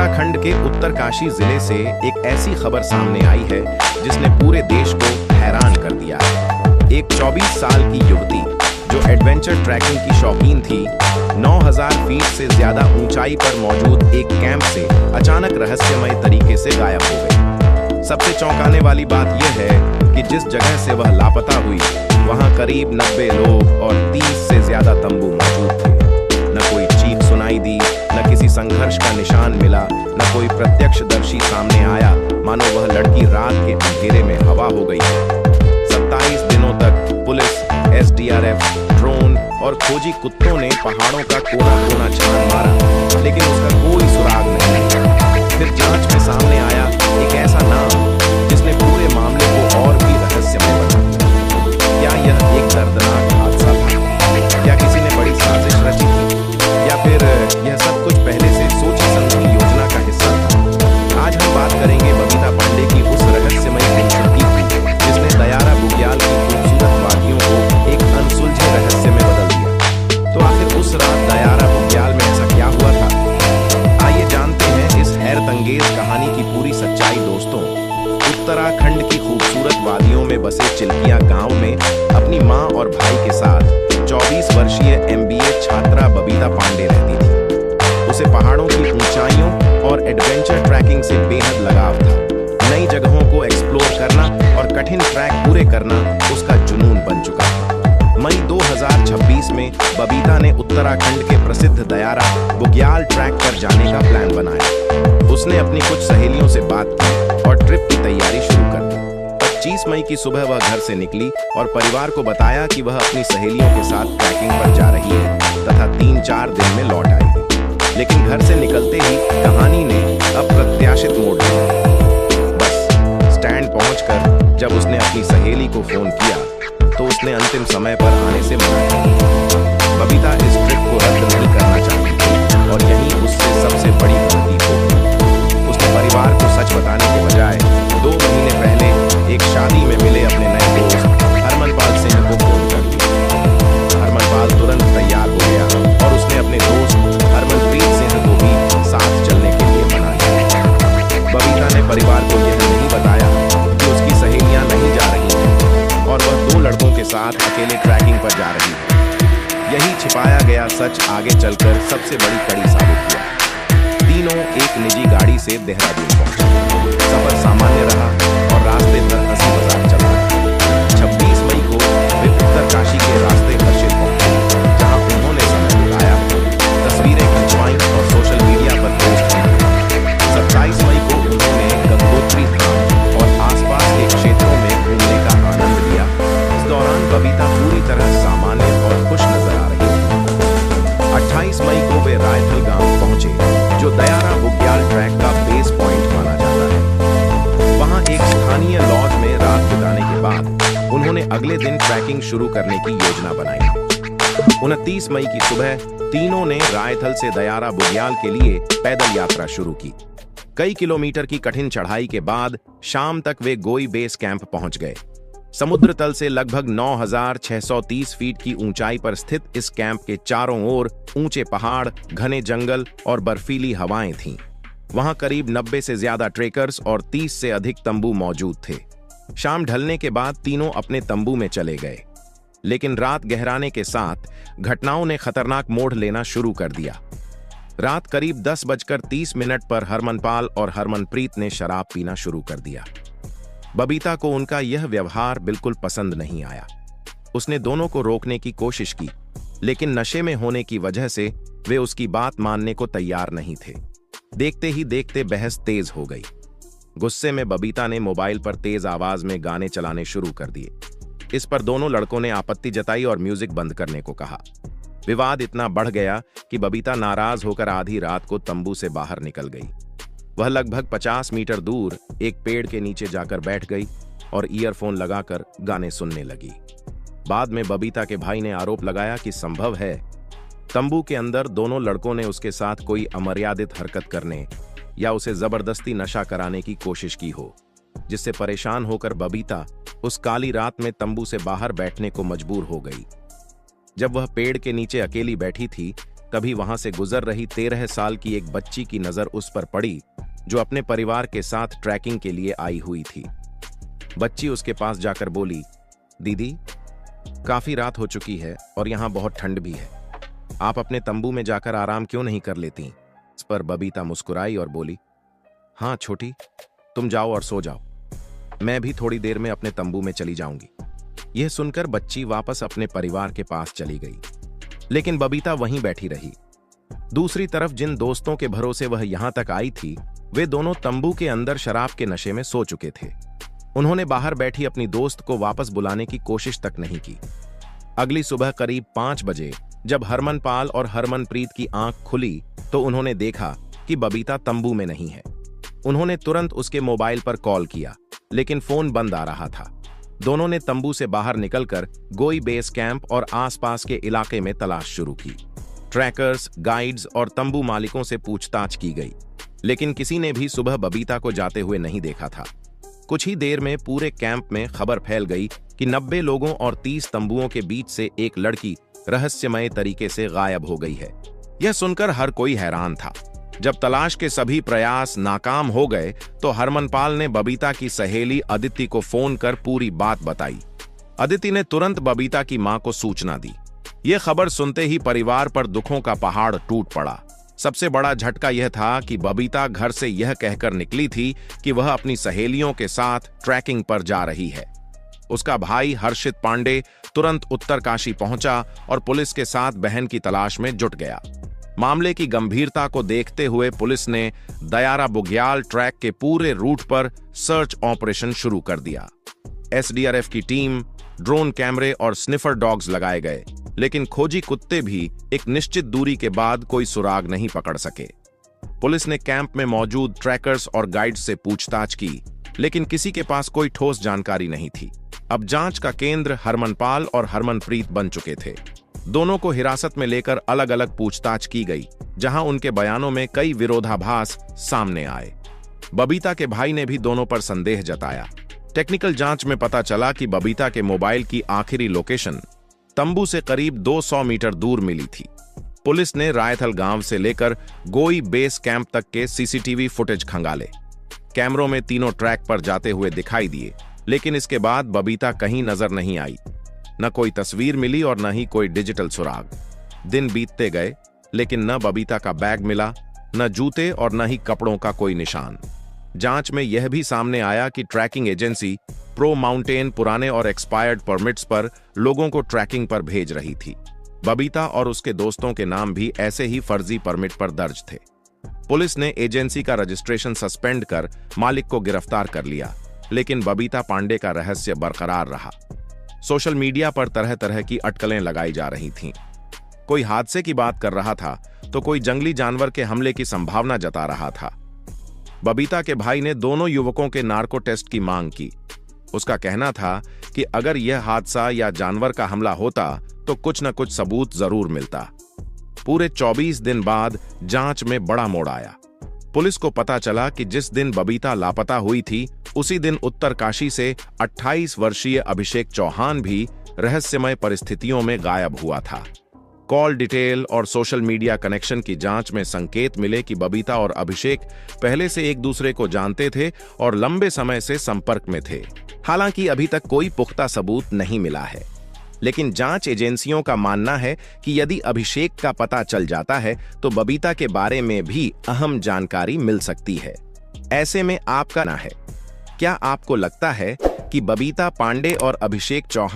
उत्तराखंड के उत्तरकाशी जिले से एक ऐसी खबर सामने आई है जिसने पूरे देश को हैरान कर दिया है। एक 24 साल की युवती जो एडवेंचर ट्रैकिंग की शौकीन थी, 9000 फीट से ज्यादा ऊंचाई पर मौजूद एक कैंप से अचानक रहस्यमय तरीके से गायब हो गई। सबसे चौंकाने वाली बात यह है कि जिस जगह से वह लापता हुई वहां करीब 90 लोग और 30 से ज्यादा तंबू मौजूद थे। न कोई चीख सुनाई दी, न किसी संघर्ष का निशान मिला, न कोई प्रत्यक्षदर्शी सामने आया, मानो वह लड़की रात के अंधेरे में हवा हो गई। 27 दिनों तक पुलिस, SDRF, ड्रोन और खोजी कुत्तों ने पहाड़ों का कोना-कोना छान मारा, लेकिन उसका कोई सुराग नहीं। फिर जांच में सामने आया एक ऐसा नाम जिसने पूरे मामले को और भी रहस्यमय बना दिया। क्या यह एक दर्दनाक हादसा था? क्या किसी ने बड़ी साजिश रची थी? या फिर यह सब कुछ पहले से सोची समझी योजना का हिस्सा था? आज हम बात करेंगे बबीता पांडे की उस रहस्यमय खूबसूरती की जिसने दयारा बुग्याल की खूबसूरत वादियों को एक अनसुलझे रहस्य में बदल दिया। तो आखिर उस रात दयारा बुग्याल में ऐसा क्या हुआ था? आइए जानते हैं इस हैरतअंगेज कहानी की पूरी सच्चाई। दोस्तों, उत्तराखंड की खूबसूरत वादियों में बसे चिल्किया गांव में अपनी मां और भाई के साथ 24 वर्षीय MBA छात्रा बबीता पांडे रहती थी। उसे पहाड़ों की ऊंचाइयों और एडवेंचर ट्रैकिंग से बेहद लगाव था। नई जगहों को एक्सप्लोर करना और कठिन ट्रैक पूरे करना उसका जुनून बन चुका था। मई 2026 में बबीता ने उत्तराखंड के प्रसिद्ध दयारा बुग्याल ट्रैक पर जाने का प्लान बनाया। उसने अपनी कुछ सहेलियों से बात की और ट्रिप की तैयारी शुरू कर दी। 25 मई की सुबह वह घर से निकली और परिवार को बताया कि वह अपनी सहेलियों के साथ ट्रैकिंग पर जा रही है तथा 3-4 दिन में लौट आएगी। लेकिन घर से निकलते ही कहानी ने अप्रत्याशित मोड़ लिया। बस स्टैंड पहुंचकर जब उसने अपनी सहेली को फोन किया तो उसने अंतिम समय पर आने से मना किया। बबीता इस ट्रिप को रद्द नहीं करना चाहती थी और यही उससे सबसे बड़ी गलती हो गई। उसने परिवार को सच बताने के बजाय 2 महीने पहले एक शादी में मिले अपने नए दोस्त हरमनपाल सिंह को फोन कर दिया। हरमनपाल तुरंत तैयार हो गया और उसने अपने दोस्त हरमनप्रीत सिंह को भी साथ चलने के लिए मना लिया। बबीता ने परिवार को यह नहीं बताया कि उसकी सहेलियां नहीं जा रही हैं और वह 2 लड़कों के साथ अकेले ट्रैकिंग पर जा रही है। यही छिपाया गया सच आगे चलकर सबसे बड़ी कड़ी साबित हुआ। तीनों एक निजी गाड़ी से देहरादून पहुंचे। सफर सामान्य रहा और रास्ते पर हंसी मजाक चल रहा। 26 मई को वे उत्तरकाशी के रास्ते हर्षित पहुंचे, जहां उन्होंने समय बिताया, तस्वीरें खिंचवाईं और सोशल मीडिया पर पोस्ट की। 27 मई को उन्होंने गंगोत्री धाम और आसपास के क्षेत्रों में घूमने का आनंद लिया। इस दौरान बबीता पूरी तरह सामान्य और खुश नजर आ रही थी। 28 मई को वे रायथल गांव पहुंचे, जो दयारा बुग्याल ट्रैक का बेस पॉइंट माना जाता है। वहां एक स्थानीय लॉज में रात बिताने के बाद उन्होंने अगले दिन ट्रैकिंग शुरू करने की योजना बनाई। 29 मई की सुबह तीनों ने रायथल से दयारा बुग्याल के लिए पैदल यात्रा शुरू की। कई किलोमीटर की कठिन चढ़ाई के बाद शाम तक वे गोई बेस कैंप पहुंच गए। समुद्र तल से लगभग 9630 फीट की ऊंचाई पर स्थित इस कैंप के चारों ओर ऊंचे पहाड़, घने जंगल और बर्फीली हवाएं थीं। वहां करीब 90 से ज्यादा ट्रेकर्स और 30 से अधिक तंबू मौजूद थे। शाम ढलने के बाद तीनों अपने तंबू में चले गए, लेकिन रात गहराने के साथ घटनाओं ने खतरनाक मोड़ लेना शुरू कर दिया। रात करीब 10:30 पर हरमनपाल और हरमनप्रीत ने शराब पीना शुरू कर दिया। बबीता को उनका यह व्यवहार बिल्कुल पसंद नहीं आया। उसने दोनों को रोकने की कोशिश की, लेकिन नशे में होने की वजह से वे उसकी बात मानने को तैयार नहीं थे। देखते ही देखते बहस तेज हो गई। गुस्से में बबीता ने मोबाइल पर तेज आवाज में गाने चलाने शुरू कर दिए। इस पर दोनों लड़कों ने आपत्ति जताई और म्यूजिक बंद करने को कहा। विवाद इतना बढ़ गया कि बबीता नाराज होकर आधी रात को तंबू से बाहर निकल गई। वह लगभग 50 मीटर दूर एक पेड़ के नीचे जाकर बैठ गई और ईयरफोन लगाकर गाने सुनने लगी। बाद में बबीता के भाई ने आरोप लगाया कि संभव है तंबू के अंदर दोनों लड़कों ने उसके साथ कोई अमर्यादित हरकत करने या उसे जबरदस्ती नशा कराने की कोशिश की हो, जिससे परेशान होकर बबीता उस काली रात में तंबू से बाहर बैठने को मजबूर हो गई। जब वह पेड़ के नीचे अकेली बैठी थी तभी वहां से गुजर रही 13 साल की एक बच्ची की नजर उस पर पड़ी जो अपने परिवार के साथ ट्रैकिंग के लिए आई हुई थी। बच्ची उसके पास जाकर बोली, दीदी, काफी रात हो चुकी है और यहाँ बहुत ठंड भी है, आप अपने तंबू में जाकर आराम क्यों नहीं कर लेती? इस पर बबीता मुस्कुराई और बोली, हाँ छोटी, तुम जाओ और सो जाओ, मैं भी थोड़ी देर में अपने तंबू में चली जाऊंगी। यह सुनकर बच्ची वापस अपने परिवार के पास चली गई, लेकिन बबीता वहीं बैठी रही। दूसरी तरफ जिन दोस्तों के भरोसे वह यहां तक आई थी, वे दोनों तंबू के अंदर शराब के नशे में सो चुके थे। उन्होंने बाहर बैठी अपनी दोस्त को वापस बुलाने की कोशिश तक नहीं की। अगली सुबह करीब 5 बजे जब हरमनपाल और हरमनप्रीत की आंख खुली तो उन्होंने देखा कि बबीता तंबू में नहीं है। उन्होंने तुरंत उसके मोबाइल पर कॉल किया, लेकिन फोन बंद आ रहा था। दोनों ने तंबू से बाहर निकलकर गोई बेस कैंप और आसपास के इलाके में तलाश शुरू की। ट्रैकर्स, गाइड्स और तंबू मालिकों से पूछताछ की गई, लेकिन किसी ने भी सुबह बबीता को जाते हुए नहीं देखा था। कुछ ही देर में पूरे कैंप में खबर फैल गई कि 90 लोगों और 30 तंबुओं के बीच से एक लड़की रहस्यमय तरीके से गायब हो गई है। यह सुनकर हर कोई हैरान था। जब तलाश के सभी प्रयास नाकाम हो गए तो हरमनपाल ने बबीता की सहेली अदिति को फोन कर पूरी बात बताई। अदिति ने तुरंत बबीता की मां को सूचना दी। यह खबर सुनते ही परिवार पर दुखों का पहाड़ टूट पड़ा। सबसे बड़ा झटका यह था कि बबीता घर से यह कहकर निकली थी कि वह अपनी सहेलियों के साथ ट्रैकिंग पर जा रही है। उसका भाई हर्षित पांडे तुरंत उत्तरकाशी पहुंचा और पुलिस के साथ बहन की तलाश में जुट गया। मामले की गंभीरता को देखते हुए पुलिस ने दयारा बुग्याल ट्रैक के पूरे रूट पर सर्च ऑपरेशन शुरू कर दिया। एसडीआरएफ की टीम, ड्रोन कैमरे और स्निफर डॉग्स लगाए गए, लेकिन खोजी कुत्ते भी एक निश्चित दूरी के बाद कोई सुराग नहीं पकड़ सके। पुलिस ने कैंप में मौजूद ट्रैकर्स और गाइड्स से पूछताछ की, लेकिन किसी के पास कोई ठोस जानकारी नहीं थी। अब जांच का केंद्र हरमनपाल और हरमनप्रीत बन चुके थे। दोनों को हिरासत में लेकर अलग अलग पूछताछ की गई, जहां उनके बयानों में कई विरोधाभास सामने आए। बबीता के भाई ने भी दोनों पर संदेह जताया। टेक्निकल जांच में पता चला कि बबीता के मोबाइल की आखिरी लोकेशन तंबू से करीब 200 मीटर दूर मिली थी। पुलिस ने रायथल गांव से लेकर गोई बेस कैंप तक के सीसीटीवी फुटेज खंगाले। कैमरों में तीनों ट्रैक पर जाते हुए दिखाई दिए, लेकिन इसके बाद बबीता कहीं नजर नहीं आई। न कोई तस्वीर मिली और न ही कोई डिजिटल सुराग। दिन बीतते गए, लेकिन न बबीता का बैग मिला, न जूते और न ही कपड़ों का कोई निशान। जांच में यह भी सामने आया कि ट्रैकिंग एजेंसी प्रो माउंटेन पुराने और एक्सपायर्ड परमिट्स पर लोगों को ट्रैकिंग पर भेज रही थी। बबीता और उसके दोस्तों के नाम भी ऐसे ही फर्जी परमिट पर दर्ज थे। पुलिस ने एजेंसी का रजिस्ट्रेशन सस्पेंड कर मालिक को गिरफ्तार कर लिया, लेकिन बबीता पांडे का रहस्य बरकरार रहा। सोशल मीडिया पर तरह तरह की अटकलें लगाई जा रही थीं। कोई हादसे की बात कर रहा था तो कोई जंगली जानवर के हमले की संभावना जता रहा था। बबीता के भाई ने दोनों युवकों के नार्को टेस्ट की मांग की। उसका कहना था कि अगर यह हादसा या जानवर का हमला होता तो कुछ न कुछ सबूत जरूर मिलता। पूरे 24 दिन बाद जांच में बड़ा मोड़ आया। पुलिस को पता चला कि जिस दिन बबीता लापता हुई थी, उसी दिन उत्तरकाशी से 28 वर्षीय अभिषेक चौहान भी रहस्यमय परिस्थितियों में गायब हुआ था। कॉल डिटेल और सोशल मीडिया कनेक्शन की जांच में संकेत मिले कि बबीता और अभिषेक पहले से एक दूसरे को जानते थे और लंबे समय से संपर्क में थे। हालांकि अभी तक कोई पुख्ता सबूत नहीं मिला है, लेकिन जांच एजेंसियों का मानना है कि यदि अभिषेक का पता चल जाता है तो बबीता के बारे में भी अहम जानकारी मिल सकती है। ऐसे में आपका ना है, क्या आपको लगता है कि बबीता पांडे और अभिषेक चौहान